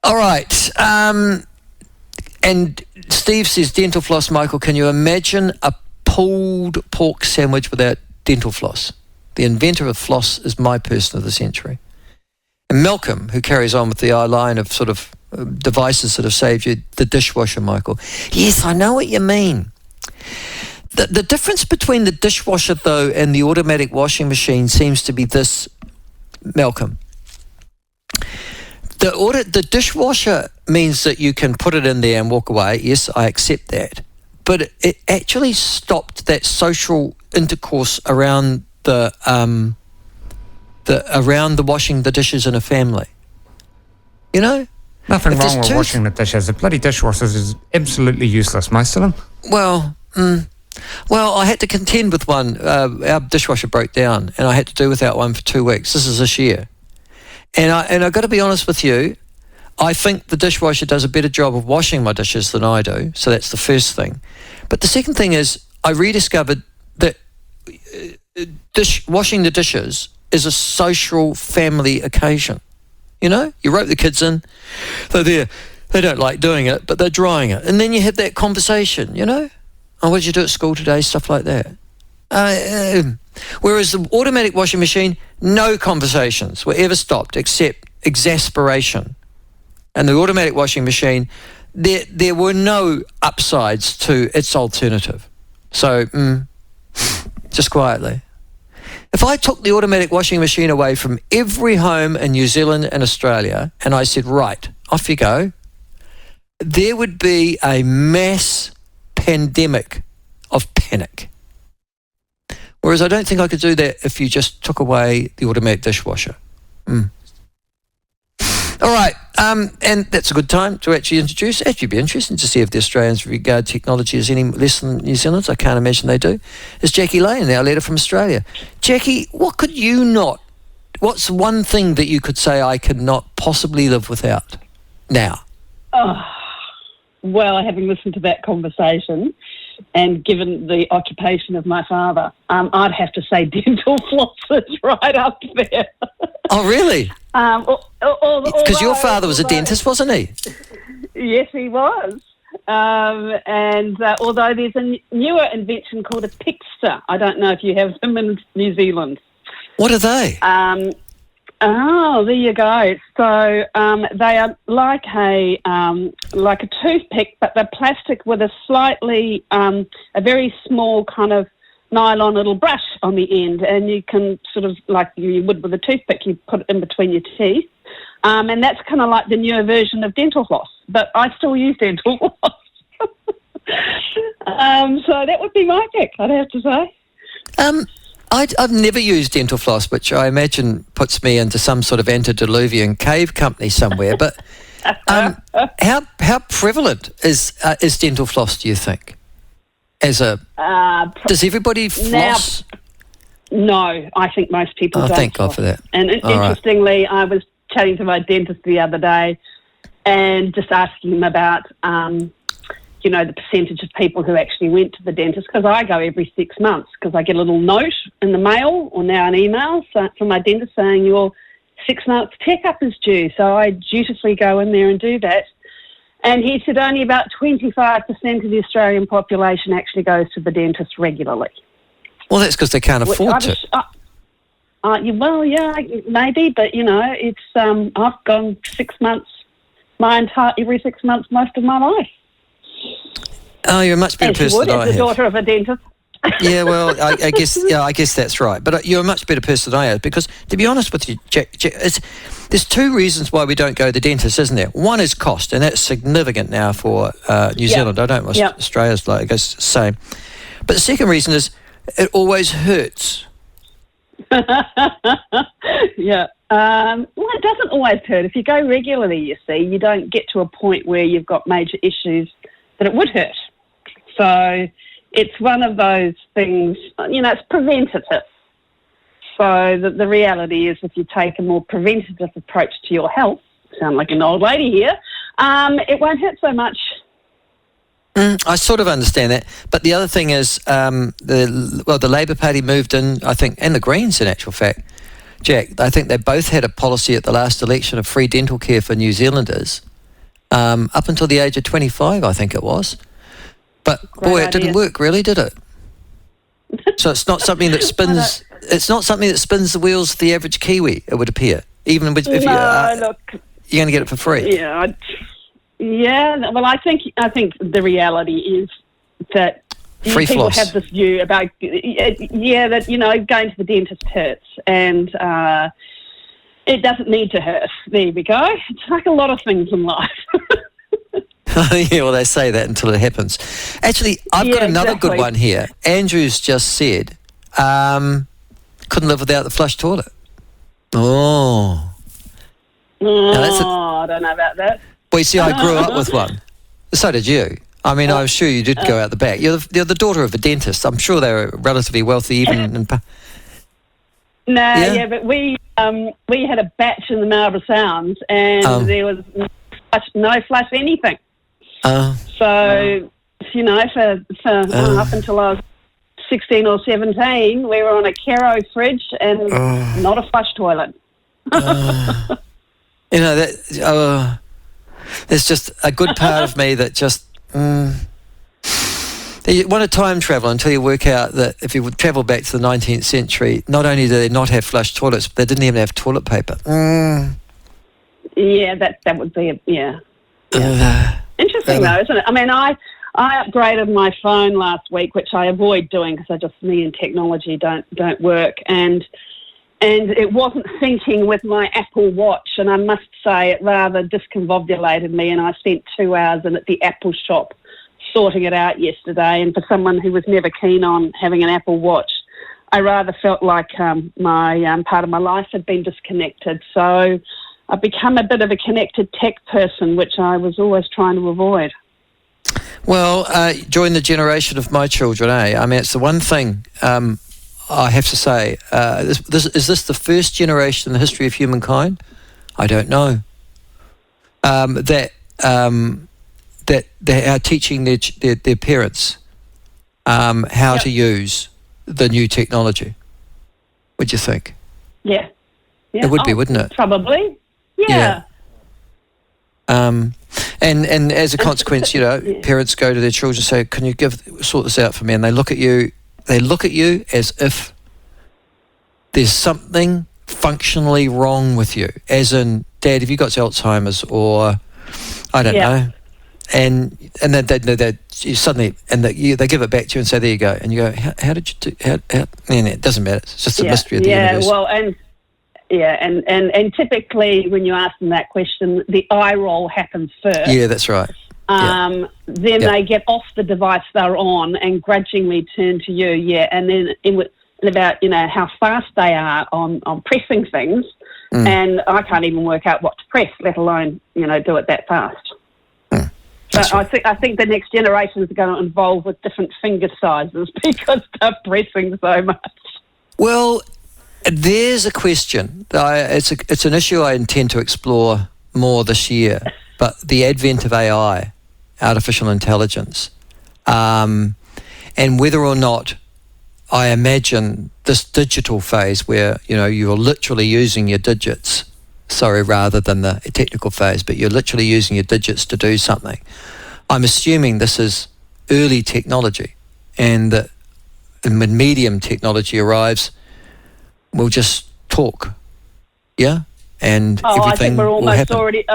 All right. And Steve says, dental floss, Michael, can you imagine a pulled pork sandwich without dental floss? The inventor of floss is my person of the century. And Malcolm, who carries on with the line of sort of devices that have saved you, the dishwasher, Michael. Yes, I know what you mean. The difference between the dishwasher, though, and the automatic washing machine seems to be this, Malcolm. The dishwasher means that you can put it in there and walk away. Yes, I accept that. But it actually stopped that social intercourse around the washing the dishes in a family. You know? Nothing wrong with washing the dishes. The bloody dishwasher is absolutely useless, most of them. Well, I had to contend with one. Our dishwasher broke down, and I had to do without one for 2 weeks. This is this year. And I've got to be honest with you, I think the dishwasher does a better job of washing my dishes than I do, so that's the first thing. But the second thing is, I rediscovered that washing the dishes is a social family occasion. You know, you rope the kids in, they're there, they don't like doing it, but they're drying it. And then you have that conversation, you know? Oh, what did you do at school today? Stuff like that. Whereas the automatic washing machine, no conversations were ever stopped except exasperation. And the automatic washing machine, there were no upsides to its alternative. So, just quietly. If I took the automatic washing machine away from every home in New Zealand and Australia, and I said, right, off you go, there would be a mass pandemic of panic. Whereas I don't think I could do that if you just took away the automatic dishwasher. All right, and that's a good time to actually introduce. Actually, be interesting to see if the Australians regard technology as any less than New Zealanders. I can't imagine they do. It's Jaqui Lane, our letter from Australia. Jaqui, what's one thing that you could say I could not possibly live without now? Oh, well, having listened to that conversation and given the occupation of my father, I'd have to say dental floss is right up there. Oh, really? Because your father was a dentist, wasn't he? Yes, he was. Although there's a newer invention called a pixter. I don't know if you have them in New Zealand. What are they? There you go. So they are like a toothpick, but they're plastic with a slightly, a very small kind of nylon little brush on the end, and you can sort of, like you would with a toothpick, you put it in between your teeth. And that's kind of like the newer version of dental floss, but I still use dental floss. So that would be my pick, I'd have to say. I've never used dental floss, which I imagine puts me into some sort of antediluvian cave company somewhere. But how prevalent is dental floss, do you think? Does everybody floss? No, I think most people don't. Thank God for that. And interestingly, I was chatting to my dentist the other day and just asking him about the percentage of people who actually went to the dentist, because I go every 6 months, because I get a little note in the mail or now an email from my dentist saying your 6 months checkup is due. So I dutifully go in there and do that. And he said only about 25% of the Australian population actually goes to the dentist regularly. Well, that's because they can't afford to. Well, yeah, maybe, but it's I've gone 6 months, every 6 months most of my life. Oh, you're a much better person than I have. As the daughter of a dentist. Yeah, well, I guess that's right. But you're a much better person than I am, because, to be honest with you, Jack, there's two reasons why we don't go to the dentist, isn't there? One is cost, and that's significant now for New Zealand. I don't know, Australia's I guess the same. But the second reason is it always hurts. Yeah. Well, it doesn't always hurt. If you go regularly, you see, you don't get to a point where you've got major issues that it would hurt. So it's one of those things, it's preventative. So the reality is, if you take a more preventative approach to your health, sound like an old lady here, it won't hurt so much. I sort of understand that. But the other thing is, the Labour Party moved in, I think, and the Greens in actual fact, Jack, I think they both had a policy at the last election of free dental care for New Zealanders. up until the age of 25, I think it was. But boy, it didn't work, really, did it? So it's not something that spins. It's not something that spins the wheels of the average Kiwi. It would appear, even if look, you're going to get it for free. Yeah. Well, I think the reality is that free people floss. have this view about that going to the dentist hurts, and it doesn't need to hurt. There we go. It's like a lot of things in life. Yeah, well, they say that until it happens. Actually, I've got another good one here. Andrew's just said, couldn't live without the flush toilet. Oh. I don't know about that. Well, you see, I grew up with one. So did you. I mean, I'm sure you did go out the back. You're the daughter of a dentist. I'm sure they were relatively wealthy even. But we had a batch in the Marlborough Sounds, and there was no flush anything. So, for up until I was 16 or 17, we were on a Caro fridge and not a flush toilet. There's just a good part of me that just... You want to time travel until you work out that if you would travel back to the 19th century, not only do they not have flush toilets, but they didn't even have toilet paper. Yeah, that would be interesting though, isn't it? I mean, I upgraded my phone last week, which I avoid doing because me and technology don't work, and it wasn't syncing with my Apple Watch, and I must say it rather discombobulated me, and I spent 2 hours in at the Apple shop sorting it out yesterday, and for someone who was never keen on having an Apple Watch, I rather felt like my part of my life had been disconnected. So I've become a bit of a connected tech person, which I was always trying to avoid. Well, join the generation of my children, eh? I mean, it's the one thing I have to say. Is this the first generation in the history of humankind? I don't know. That they are teaching their parents how to use the new technology. What do you think? Yeah. It would be, wouldn't it? Probably. Yeah. And as a consequence, parents go to their children and say, "Can you sort this out for me?" And they look at you. They look at you as if there's something functionally wrong with you, as in, "Dad, have you got Alzheimer's?" or I don't know. And then you suddenly they give it back to you and say, "There you go." And you go, "How did you do? How?" It doesn't matter. It's just a mystery of the universe. Well, and typically when you ask them that question, the eye roll happens first. Yeah, that's right. Then they get off the device they're on and grudgingly turn to you. Yeah, and then about how fast they are on pressing things, and I can't even work out what to press, let alone do it that fast. But I think the next generation is going to evolve with different finger sizes because they're pressing so much. Well, there's a question. It's an issue I intend to explore more this year. But the advent of AI, artificial intelligence, and whether or not I imagine this digital phase where you're literally using your digits. Sorry, rather than the technical phase, but you're literally using your digits to do something. I'm assuming this is early technology, and that when medium technology arrives, we'll just talk, and everything I think we're will almost happen. already.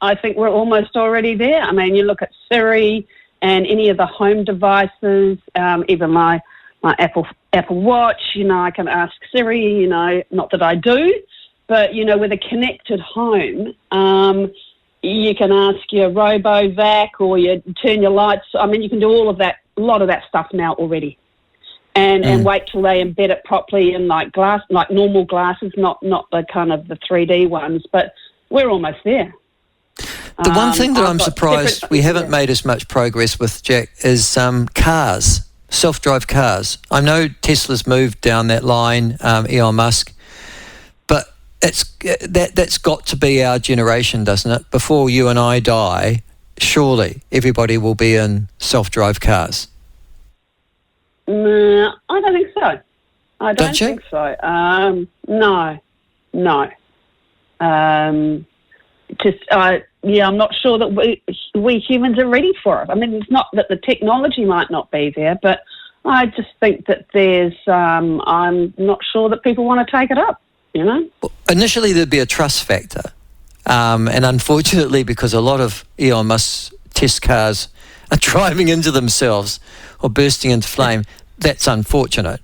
I think we're almost already there. I mean, you look at Siri and any of the home devices, even my Apple Watch. I can ask Siri. Not that I do. But, with a connected home, you can ask your RoboVac or you turn your lights. I mean, you can do all of that, a lot of that stuff now already. And wait till they embed it properly in like normal glasses, not the kind of the 3D ones. But we're almost there. The one thing that I'm surprised we haven't made as much progress with, Jack, is cars, self-drive cars. I know Tesla's moved down that line, Elon Musk. That's got to be our generation, doesn't it? Before you and I die, surely everybody will be in self-drive cars. I don't think so. I don't think so. No. I'm not sure that we humans are ready for it. I mean, it's not that the technology might not be there, but I just think that I'm not sure that people want to take it up, Well, initially, there'd be a trust factor. And unfortunately, because a lot of Elon Musk's test cars are driving into themselves or bursting into flame, that's unfortunate.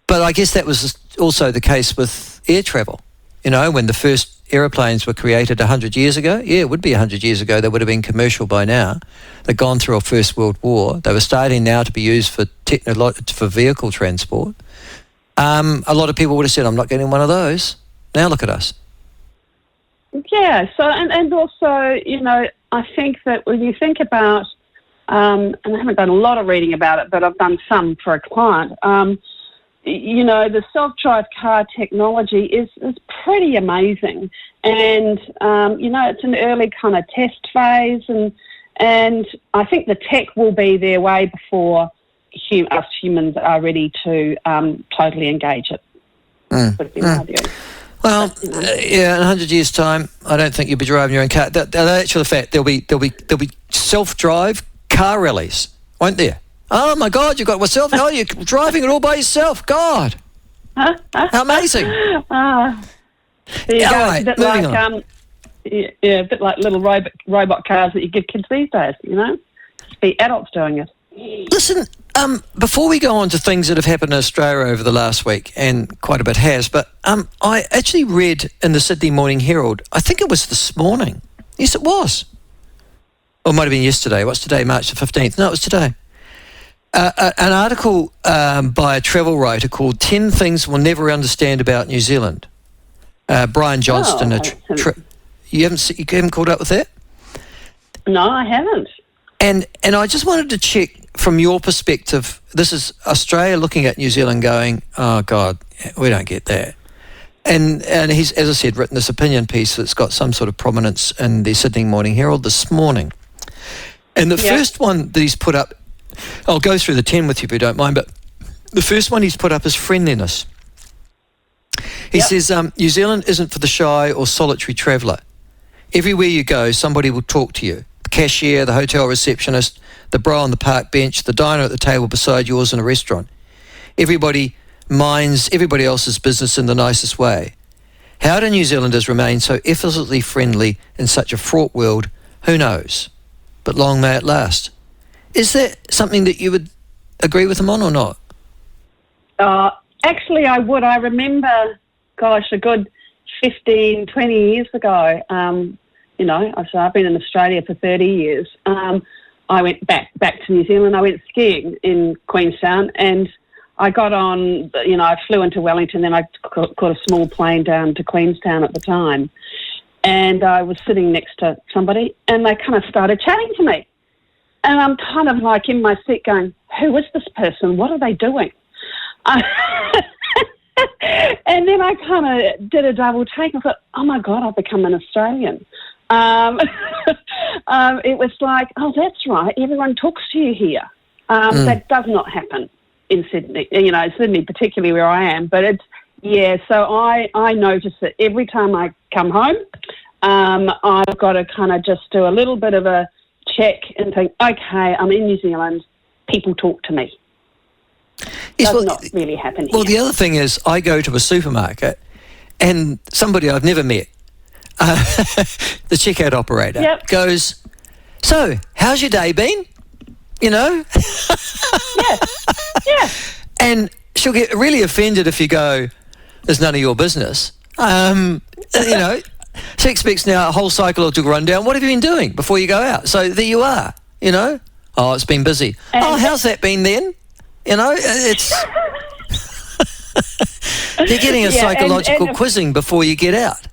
But I guess that was also the case with air travel. When the first aeroplanes were created 100 years ago, it would be 100 years ago, they would have been commercial by now. They'd gone through a First World War. They were starting now to be used for vehicle transport. A lot of people would have said, I'm not getting one of those. Now look at us. Yeah, so, and also, I think that when you think about, and I haven't done a lot of reading about it, but I've done some for a client, the self-drive car technology is pretty amazing. And, it's an early kind of test phase, and I think the tech will be there way before us humans are ready to totally engage it. Would be my view. Well, in 100 years' time, I don't think you'll be driving your own car. The actual fact, there'll be self-drive car rallies, won't there? Oh my God, you've got yourself. Oh, you're driving it all by yourself. God, how amazing! There you go. Right, a bit moving like on. a bit like little robot cars that you give kids these days. Just be adults doing it. Listen, before we go on to things that have happened in Australia over the last week, and quite a bit has, but I actually read in the Sydney Morning Herald, I think it was this morning. Yes, it was. Or it might have been yesterday. What's today, March the 15th? No, it was today. An article by a travel writer called 10 Things We'll Never Understand About New Zealand. Brian Johnston. You haven't caught up with that? No, I haven't. And I just wanted to check from your perspective, this is Australia looking at New Zealand going, oh God, we don't get that. And he's, as I said, written this opinion piece that's got some sort of prominence in the Sydney Morning Herald this morning. And the first one that he's put up, I'll go through the 10 with you if you don't mind, but the first one he's put up is friendliness. He says, New Zealand isn't for the shy or solitary traveller. Everywhere you go, somebody will talk to you. The cashier, the hotel receptionist, the bro on the park bench, the diner at the table beside yours in a restaurant. Everybody minds everybody else's business in the nicest way. How do New Zealanders remain so effortlessly friendly in such a fraught world? Who knows? But long may it last. Is that something that you would agree with him on or not? Actually, I would. I remember, a good 15, 20 years ago, I've been in Australia for 30 years. I went back to New Zealand. I went skiing in Queenstown, and I got on, I flew into Wellington, then I caught a small plane down to Queenstown at the time. And I was sitting next to somebody, and they kind of started chatting to me. And I'm kind of like in my seat going, who is this person? What are they doing? And then I kind of did a double take. I thought, oh my God, I've become an Australian. It was like, oh, that's right. Everyone talks to you here. That does not happen in Sydney, Sydney particularly where I am. But so I notice that every time I come home, I've got to kind of just do a little bit of a check and think, okay, I'm in New Zealand. People talk to me. Does not really happen here. Well, the other thing is I go to a supermarket and somebody I've never met, the checkout operator, goes, so, how's your day been? Yeah. And she'll get really offended if you go, there's none of your business. She expects now a whole psychological rundown. What have you been doing before you go out? So there you are, Oh, it's been busy. How's that been then? It's... You're getting a psychological quizzing before you get out.